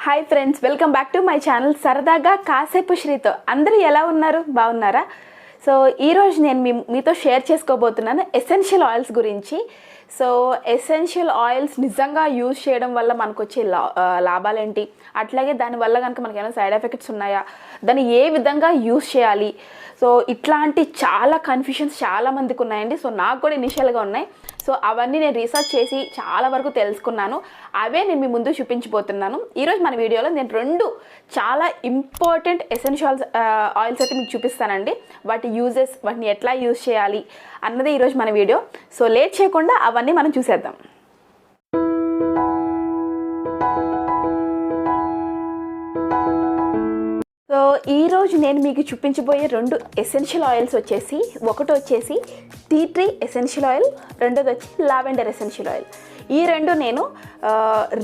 Hi friends, welcome back to my channel సరదాగా కాసేపు శ్రీతో. అందరూ ఎలా ఉన్నారు? బాగున్నారా? సో ఈరోజు నేను మీతో షేర్ చేసుకోబోతున్నాను ఎసెన్షియల్ ఆయిల్స్ గురించి. సో ఎసెన్షియల్ ఆయిల్స్ నిజంగా యూజ్ చేయడం వల్ల మనకు వచ్చే లాభాలేంటి, అట్లాగే దానివల్ల కనుక మనకి ఏమైనా సైడ్ ఎఫెక్ట్స్ ఉన్నాయా, దాన్ని ఏ విధంగా యూజ్ చేయాలి, సో ఇట్లాంటి చాలా కన్ఫ్యూషన్స్ చాలామందికి ఉన్నాయండి. సో నాకు కూడా ఇనిషియల్గా ఉన్నాయి. సో అవన్నీ నేను రీసెర్చ్ చేసి చాలా వరకు తెలుసుకున్నాను. అవే నేను మీ ముందు చూపించబోతున్నాను. ఈరోజు మన వీడియోలో నేను 2 చాలా ఇంపార్టెంట్ ఎసెన్షియల్ ఆయిల్స్ అయితే మీకు చూపిస్తానండి. వాటి యూజెస్, వాటిని ఎట్లా యూజ్ చేయాలి అన్నది ఈరోజు మన వీడియో. సో లేట్ చేయకుండా అవన్నీ మనం చూసేద్దాం. సో ఈరోజు నేను మీకు చూపించబోయే 2 ఎసెన్షియల్ ఆయిల్స్ వచ్చేసి, ఒకటి వచ్చేసి టీ ట్రీ ఎసెన్షియల్ ఆయిల్, రెండోది వచ్చి లావెండర్ ఎసెన్షియల్ ఆయిల్. ఈ 2 నేను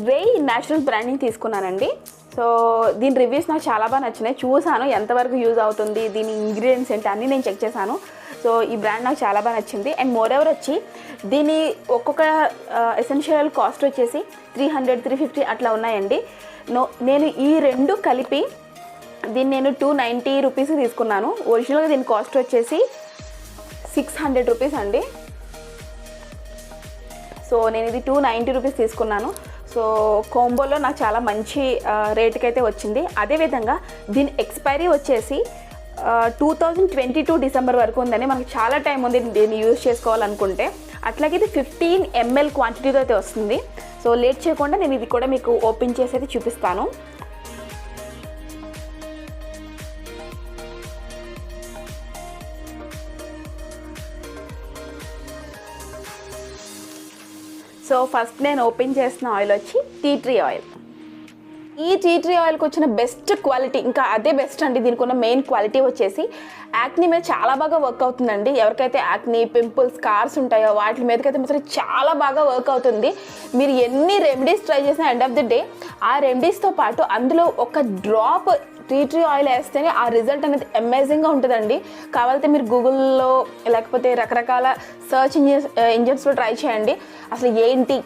రేయ్ న్యాచురల్ బ్రాండింగ్ తీసుకున్నానండి. సో దీని రివ్యూస్ నాకు చాలా బాగా నచ్చినాయి. చూసాను ఎంతవరకు యూజ్ అవుతుంది, దీని ఇంగ్రీడియంట్స్ ఏంటి అన్నీ నేను చెక్ చేశాను. సో ఈ బ్రాండ్ నాకు చాలా బాగా నచ్చింది. అండ్ మోర్ వచ్చి దీని ఒక్కొక్క ఎసెన్షియల్ ఆయిల్ కాస్ట్ వచ్చేసి 300, 350 అట్లా ఉన్నాయండి. నేను ఈ 2 కలిపి దీన్ని నేను 290 రూపీస్ తీసుకున్నాను. ఒరిజినల్గా దీని కాస్ట్ వచ్చేసి 600 రూపీస్ అండి. సో నేను ఇది 290 రూపీస్ తీసుకున్నాను. సో కాంబోలో నాకు చాలా మంచి రేటుకి అయితే వచ్చింది. అదేవిధంగా దీని ఎక్స్పైరీ వచ్చేసి 2022 డిసెంబర్ వరకు ఉందని, మనకు చాలా టైం ఉంది దీన్ని యూజ్ చేసుకోవాలనుకుంటే. అట్లాగే ఇది 15 ml క్వాంటిటీతో అయితే వస్తుంది. సో లేట్ చేయకుండా నేను ఇది కూడా మీకు ఓపెన్ చేసి అయితే చూపిస్తాను. సో ఫస్ట్ నేను ఓపెన్ చేసిన ఆయిల్ వచ్చి టీ ట్రీ ఆయిల్. ఈ టీ ట్రీ ఆయిల్కి వచ్చిన బెస్ట్ క్వాలిటీ, ఇంకా అదే బెస్ట్ అండి. దీనికి ఉన్న మెయిన్ క్వాలిటీ వచ్చేసి యాక్నీ మీద చాలా బాగా వర్క్ అవుతుందండి. ఎవరికైతే యాక్నీ, పింపుల్స్, స్కార్స్ ఉంటాయో వాటి మీదకైతే మాత్రం చాలా బాగా వర్క్ అవుతుంది. మీరు ఎన్ని రెమెడీస్ ట్రై చేసినా ఎండ్ ఆఫ్ ది డే ఆ రెమెడీస్తో పాటు అందులో ఒక డ్రాప్ టీ ట్రీ ఆయిల్ వేస్తేనే ఆ రిజల్ట్ అనేది అమేజింగ్గా ఉంటుందండి. కావాలంటే మీరు గూగుల్లో లేకపోతే రకరకాల సర్చ్ ఇంజిన్స్లో ట్రై చేయండి. అసలు ఏంటి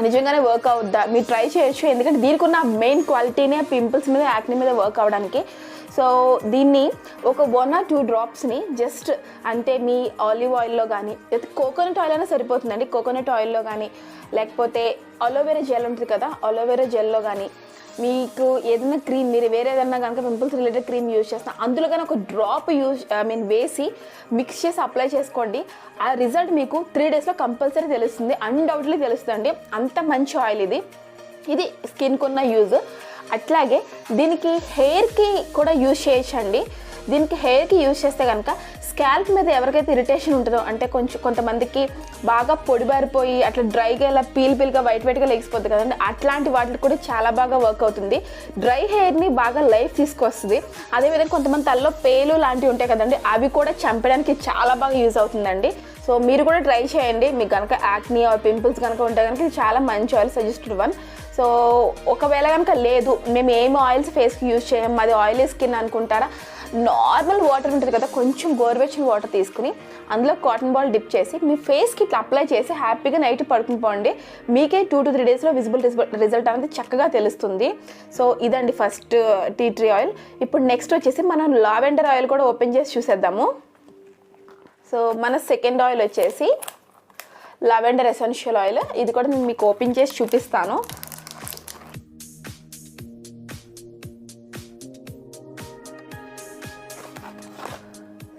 నిజంగానే వర్క్ అవుద్దా మీరు ట్రై చేయొచ్చు. ఎందుకంటే దీనికి ఉన్న మెయిన్ క్వాలిటీనే పింపుల్స్ మీద, యాక్నీ మీద వర్క్ అవ్వడానికి. సో దీన్ని ఒక 1 or 2 డ్రాప్స్ని జస్ట్ అంటే మీ ఆలివ్ ఆయిల్లో కానీ, లేకపోతే కోకోనట్ ఆయిల్ అయినా సరిపోతుందండి. కోకోనట్ ఆయిల్లో కానీ, లేకపోతే అలోవెరా జెల్ ఉంటుంది కదా, అలోవెరా జెల్లో కానీ, మీకు ఏదైనా క్రీమ్, మీరు వేరే ఏదైనా కనుక పింపుల్స్ రిలేటెడ్ క్రీమ్ యూజ్ చేస్తున్నా అందులో కానీ ఒక డ్రాప్ వేసి మిక్స్ చేసి అప్లై చేసుకోండి. ఆ రిజల్ట్ మీకు 3 డేస్లో కంపల్సరీ తెలుస్తుంది, అన్డౌట్లీ తెలుస్తుంది. అంత మంచి ఆయిల్ ఇది స్కిన్కి ఉన్న యూజ్. అట్లాగే దీనికి హెయిర్కి కూడా యూజ్ చేయొచ్చండి. దీనికి హెయిర్కి యూజ్ చేస్తే కనుక స్కాల్ప్ మీద ఎవరికైతే ఇరిటేషన్ ఉంటుందో, అంటే కొంతమందికి బాగా పొడిబారిపోయి అట్లా డ్రైగా ఇలా పీల్గా వైట్గా లేచిపోతుంది కదండి, అట్లాంటి వాటికి కూడా చాలా బాగా వర్క్ అవుతుంది. డ్రై హెయిర్ని బాగా లైఫ్ తీసుకొస్తుంది. అదేవిధంగా కొంతమంది తలలో పేలు లాంటివి ఉంటాయి కదండి, అవి కూడా చంపడానికి చాలా బాగా యూజ్ అవుతుందండి. సో మీరు కూడా ట్రై చేయండి. మీకు కనుక యాక్నీ ఆర్ పింపుల్స్ కనుక ఉంటే కనుక ఇది చాలా మంచి ఆయిల్, సజెస్టెడ్ వన్. సో ఒకవేళ కనుక లేదు, మేము ఏమి ఆయిల్స్ ఫేస్కి యూజ్ చేయం, మాది ఆయిలీ స్కిన్ అనుకుంటారా, నార్మల్ వాటర్ ఉంటుంది కదా, కొంచెం గోరువెచ్చని వాటర్ తీసుకుని అందులో కాటన్ బాల్ డిప్ చేసి మీ ఫేస్కి ఇట్లా అప్లై చేసి హ్యాపీగా నైట్ పడుకుని పోండి. మీకే 2 to 3 డేస్లో విజిబుల్ రిజల్ట్ అనేది చక్కగా తెలుస్తుంది. సో ఇదండి ఫస్ట్ టీ ట్రీ ఆయిల్. ఇప్పుడు నెక్స్ట్ వచ్చేసి మనం లావెండర్ ఆయిల్ కూడా ఓపెన్ చేసి చూసేద్దాము. సో మన సెకండ్ ఆయిల్ వచ్చేసి లావెండర్ ఎసెన్షియల్ ఆయిల్. ఇది కూడా నేను మీకు ఓపెన్ చేసి చూపిస్తాను.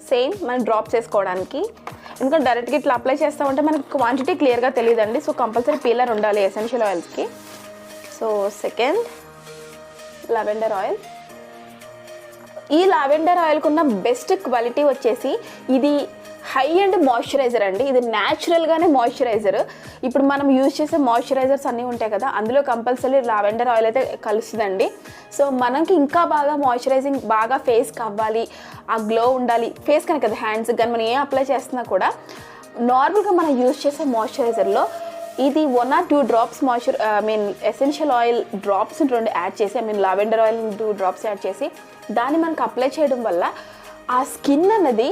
సేమ్ మనం డ్రాప్స్ వేసుకోవడానికి, ఎందుకంటే డైరెక్ట్గా ఇట్లా అప్లై చేస్తామంటే మనకి క్వాంటిటీ క్లియర్గా తెలియదండి. సో కంపల్సరీ పీలర్ ఉండాలి ఎసెన్షియల్ ఆయిల్స్కి. So second lavender oil. ఈ లావెండర్ ఆయిల్కి ఉన్న బెస్ట్ క్వాలిటీ వచ్చేసి ఇది హై అండ్ మాయిశ్చరైజర్ అండి. ఇది న్యాచురల్గానే మాయిశ్చరైజర్. ఇప్పుడు మనం యూజ్ చేసే మాయిశ్చరైజర్స్ అన్నీ ఉంటాయి కదా, అందులో కంపల్సరీ లావెండర్ ఆయిల్ అయితే కలుస్తుందండి. సో మనకి ఇంకా బాగా మాయిశ్చరైజింగ్, బాగా ఫేస్కి అవ్వాలి, ఆ గ్లో ఉండాలి ఫేస్ కనుక కదా, హ్యాండ్స్ కానీ మనం ఏం అప్లై చేస్తున్నా కూడా నార్మల్గా మనం యూజ్ చేసే మాయిశ్చరైజర్లో ఇది 1 or 2 drops essential oil drops 2 add చేసి, లావెండర్ ఆయిల్ 2 డ్రాప్స్ యాడ్ చేసి దాన్ని మనకు అప్లై చేయడం వల్ల ఆ స్కిన్ అన్నది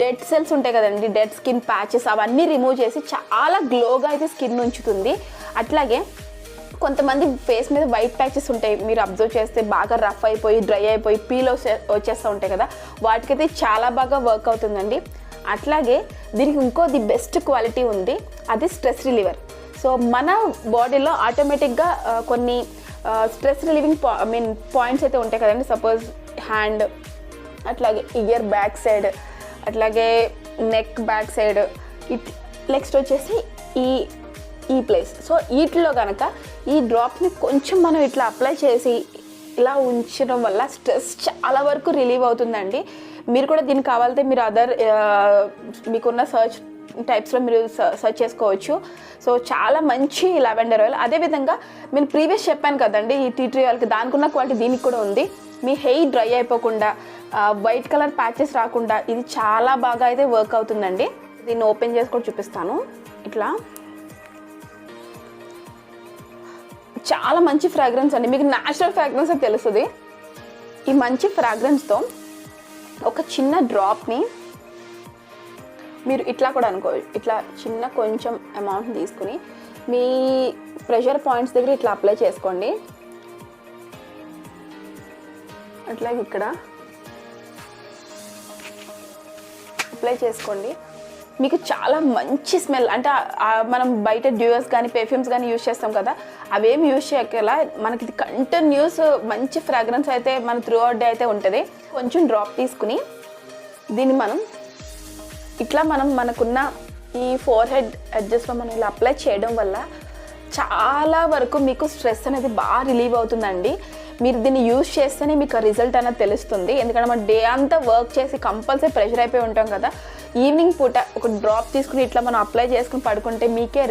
డెడ్ సెల్స్ ఉంటాయి కదండి, డెడ్ స్కిన్ ప్యాచెస్ అవన్నీ రిమూవ్ చేసి చాలా గ్లోగా అయితే స్కిన్ ఉంచుతుంది. అట్లాగే కొంతమంది ఫేస్ మీద వైట్ ప్యాచెస్ ఉంటాయి, మీరు అబ్జర్వ్ చేస్తే బాగా రఫ్ అయిపోయి డ్రై అయిపోయి పీల్ వచ్చేస్తూ ఉంటాయి కదా, వాటికైతే చాలా బాగా వర్క్ అవుతుందండి. అట్లాగే దీనికి ఇంకోది బెస్ట్ క్వాలిటీ ఉంది, అది స్ట్రెస్ రిలీవర్. సో మన బాడీలో ఆటోమేటిక్గా కొన్ని స్ట్రెస్ రిలీవింగ్ పాయింట్స్ అయితే ఉంటాయి కదండి. సపోజ్ హ్యాండ్, అట్లాగే ఇయర్ బ్యాక్ సైడ్, అట్లాగే నెక్ బ్యాక్ సైడ్, నెక్స్ట్ వచ్చేసి ఈ ప్లేస్. సో వీటిలో కనుక ఈ డ్రాప్ని కొంచెం మనం ఇట్లా అప్లై చేసి ఇలా ఉంచడం వల్ల స్ట్రెస్ చాలా వరకు రిలీవ్ అవుతుందండి. మీరు కూడా దీనికి కావాలంటే మీరు మీకున్న సర్చ్ టైప్స్లో మీరు సర్చ్ చేసుకోవచ్చు. సో చాలా మంచి లావెండర్ ఆయిల్. అదేవిధంగా నేను ప్రీవియస్ చెప్పాను కదండి ఈ టీ ట్రీ ఆయిల్కి దానికి ఉన్న క్వాలిటీ దీనికి కూడా ఉంది. మీ హెయిర్ డ్రై అయిపోకుండా, వైట్ కలర్ ప్యాచెస్ రాకుండా ఇది చాలా బాగా అయితే వర్క్ అవుతుందండి. దీన్ని ఓపెన్ చేసి కూడా చూపిస్తాను. ఇట్లా చాలా మంచి ఫ్రాగ్రెన్స్ అండి, మీకు న్యాచురల్ ఫ్రాగ్రెన్స్ అయితే తెలుస్తుంది. ఈ మంచి ఫ్రాగ్రెన్స్తో ఒక చిన్న డ్రాప్ని మీరు ఇట్లా కూడా అనుకోవచ్చు, ఇట్లా చిన్న కొంచెం అమౌంట్ తీసుకుని మీ ప్రెషర్ పాయింట్స్ దగ్గర ఇట్లా అప్లై చేసుకోండి. అట్లాగే ఇక్కడ అప్లై చేసుకోండి. మీకు చాలా మంచి స్మెల్, అంటే మనం బయట డ్యూయర్స్ కానీ పెర్ఫ్యూమ్స్ కానీ యూజ్ చేస్తాం కదా, అవేమి యూజ్ చేయకలా మనకి ఇది కంటిన్యూస్ మంచి ఫ్రాగ్రెన్స్ అయితే మన త్రూ అవుట్ డే అయితే ఉంటుంది. కొంచెం డ్రాప్ తీసుకుని దీన్ని మనం ఇట్లా మనకున్న ఈ ఫోర్ హెడ్ ఎడ్జెస్లో మనం ఇలా అప్లై చేయడం వల్ల చాలా వరకు మీకు స్ట్రెస్ అనేది బాగా రిలీవ్ అవుతుందండి. మీరు దీన్ని యూజ్ చేస్తేనే మీకు రిజల్ట్ అనేది తెలుస్తుంది. ఎందుకంటే మనం డే అంతా వర్క్ చేసి కంపల్సరీ ప్రెషర్ అయిపోయి ఉంటాం కదా, ఈవినింగ్ పూట ఒక డ్రాప్ తీసుకుని ఇట్లా మనం అప్లై చేసుకుని పడుకుంటే మీకే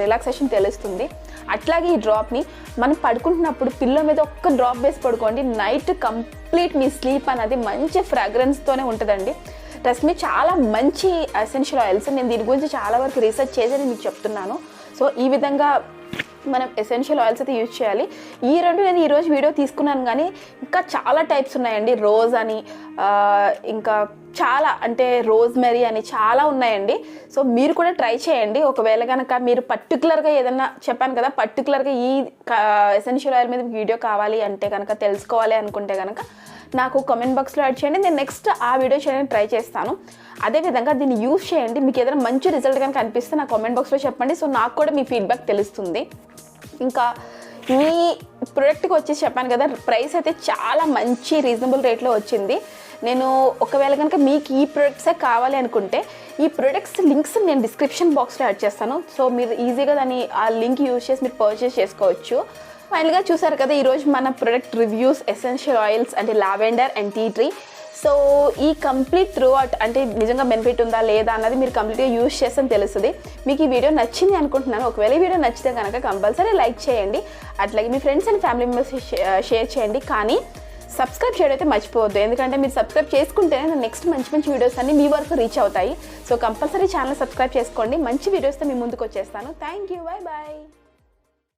రిలాక్సేషన్ తెలుస్తుంది. అట్లాగే ఈ డ్రాప్ని మనం పడుకుంటున్నప్పుడు పిల్లో మీద ఒక్క డ్రాప్ వేసి పడుకోండి, నైట్ కంప్లీట్ మీ స్లీప్ అనేది మంచి ఫ్రాగ్రెన్స్తోనే ఉంటుందండి. ట్రస్ట్ మీ, చాలా మంచి ఎసెన్షియల్ ఆయిల్స్. నేను దీని గురించి చాలా వరకు రీసెర్చ్ చేసి మీకు చెప్తున్నాను. సో ఈ విధంగా మనం ఎసెన్షియల్ ఆయిల్స్ అయితే యూజ్ చేయాలి. ఈ రెండు నేను ఈరోజు వీడియో తీసుకున్నాను, కానీ ఇంకా చాలా టైప్స్ ఉన్నాయండి. రోజ్ అని, ఇంకా చాలా అంటే రోజ్మెరీ అని చాలా ఉన్నాయండి. సో మీరు కూడా ట్రై చేయండి. ఒకవేళ కనుక మీరు పర్టికులర్గా ఏదన్నా చెప్పాను కదా, పర్టికులర్గా ఈ ఎసెన్షియల్ ఆయిల్ మీద వీడియో కావాలి అంటే కనుక, తెలుసుకోవాలి అనుకుంటే కనుక నాకు కామెంట్ బాక్స్లో యాడ్ చేయండి. నేను నెక్స్ట్ ఆ వీడియో చేయడానికి ట్రై చేస్తాను. అదేవిధంగా దీన్ని యూజ్ చేయండి. మీకు ఏదైనా మంచి రిజల్ట్ కనుక అనిపిస్తే నా కామెంట్ బాక్స్లో చెప్పండి. సో నాకు కూడా మీ ఫీడ్బ్యాక్ తెలుస్తుంది. ఇంకా ఈ ప్రోడక్ట్కి వచ్చేసి చెప్పాను కదా, ప్రైస్ అయితే చాలా మంచి రీజనబుల్ రేట్లో వచ్చింది. నేను ఒకవేళ కనుక మీకు ఈ ప్రొడక్ట్సే కావాలి అనుకుంటే ఈ ప్రొడక్ట్స్ లింక్స్ నేను డిస్క్రిప్షన్ బాక్స్లో యాడ్ చేస్తాను. సో మీరు ఈజీగా దాన్ని ఆ లింక్ యూజ్ చేసి మీరు పర్చేస్ చేసుకోవచ్చు. ఫైనల్గా చూసారు కదా ఈరోజు మన ప్రొడక్ట్ రివ్యూస్, ఎసెన్షియల్ ఆయిల్స్ అంటే lavender and tea tree. So ఈ కంప్లీట్ త్రూ అవుట్ అంటే నిజంగా బెనిఫిట్ ఉందా లేదా అన్నది మీరు కంప్లీట్గా యూజ్ చేస్తే తెలుస్తుంది. మీకు ఈ వీడియో నచ్చింది అనుకుంటున్నాను. ఒకవేళ ఈ వీడియో నచ్చితే కనుక కంపల్సరీ లైక్ చేయండి. అట్లాగే మీ friends and family members share చేయండి. కానీ సబ్స్క్రైబ్ చేయడం అయితే మర్చిపోవద్దు, ఎందుకంటే మీరు సబ్స్క్రైబ్ చేసుకుంటేనే నెక్స్ట్ మంచి వీడియోస్ అన్ని మీ వరకు రీచ్ అవుతాయి. సో కంపల్సరీ ఛానల్ సబ్స్క్రైబ్ చేసుకోండి. మంచి వీడియోస్తో మీ ముందుకు వచ్చేస్తాను. Thank you, bye bye.